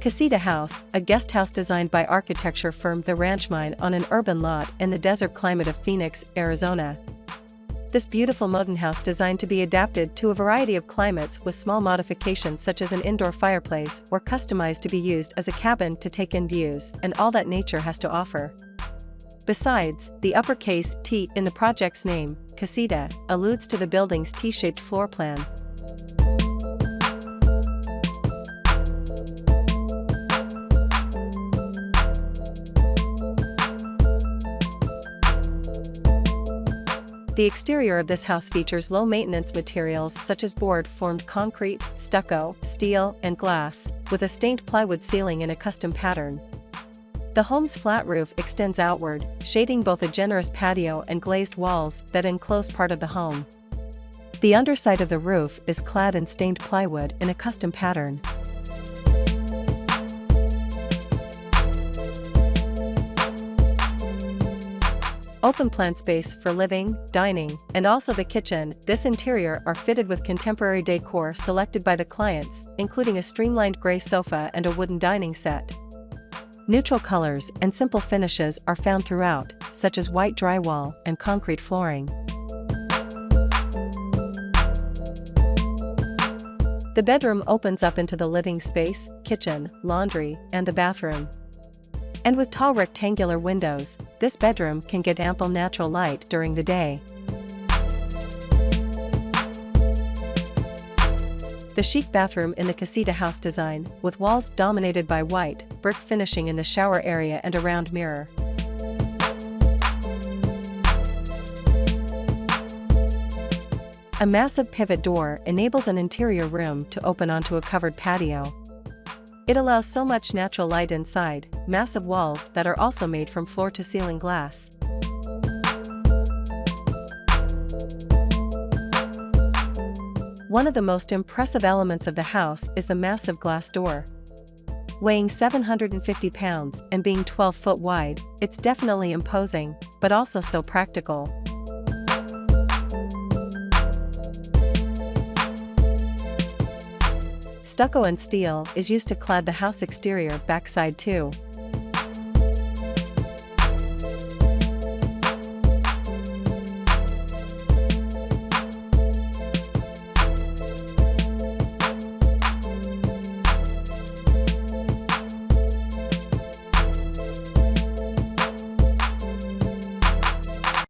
casiTa House, a guest house designed by architecture firm The Ranch Mine on an urban lot in the desert climate of Phoenix, Arizona. This beautiful modern house designed to be adapted to a variety of climates with small modifications such as an indoor fireplace or customized to be used as a cabin to take in views and all that nature has to offer. Besides, the uppercase T in the project's name, casiTa, alludes to the building's T-shaped floor plan. The exterior of this house features low-maintenance materials such as board-formed concrete, stucco, steel, and glass, with a stained plywood ceiling in a custom pattern. The home's flat roof extends outward, shading both a generous patio and glazed walls that enclose part of the home. The underside of the roof is clad in stained plywood in a custom pattern. Open plan space for living, dining, and also the kitchen. This interior are fitted with contemporary decor selected by the clients, including a streamlined gray sofa and a wooden dining set. Neutral colors and simple finishes are found throughout, such as white drywall and concrete flooring. The bedroom opens up into the living space, kitchen, laundry, and the bathroom. And with tall rectangular windows, this bedroom can get ample natural light during the day. The chic bathroom in the casiTa house design, with walls dominated by white, brick finishing in the shower area and a round mirror. A massive pivot door enables an interior room to open onto a covered patio. It allows so much natural light inside, massive walls that are also made from floor-to-ceiling glass. One of the most impressive elements of the house is the massive glass door. Weighing 750 pounds and being 12 foot wide, it's definitely imposing, but also so practical. Stucco and steel is used to clad the house exterior backside too.